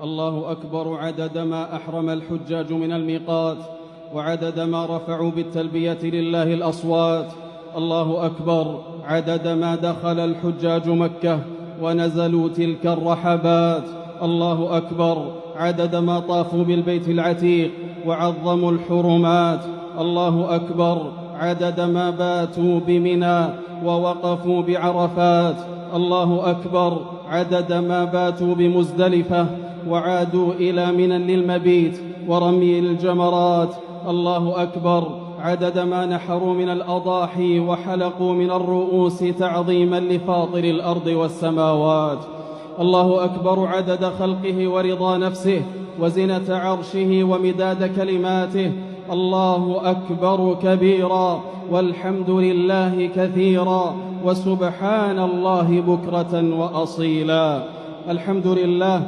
الله أكبر عدد ما أحرم الحجاج من الميقات، وعدد ما رفعوا بالتلبية لله الأصوات. الله أكبر عدد ما دخل الحجاج مكة ونزلوا تلك الرحبات. الله أكبر عدد ما طافوا بالبيت العتيق وعظموا الحرمات. الله أكبر عدد ما باتوا بمنى ووقفوا بعرفات. الله أكبر عدد ما باتوا بمزدلفة وعادوا إلى منى للمبيت ورمي الجمرات. الله أكبر عدد ما نحروا من الأضاحي وحلقوا من الرؤوس تعظيما لفاطر الأرض والسماوات. الله أكبر عدد خلقه ورضا نفسه وزنة عرشه ومداد كلماته. الله أكبر كبيرا، والحمد لله كثيرا، وسبحان الله بكرة وأصيلا. الحمد لله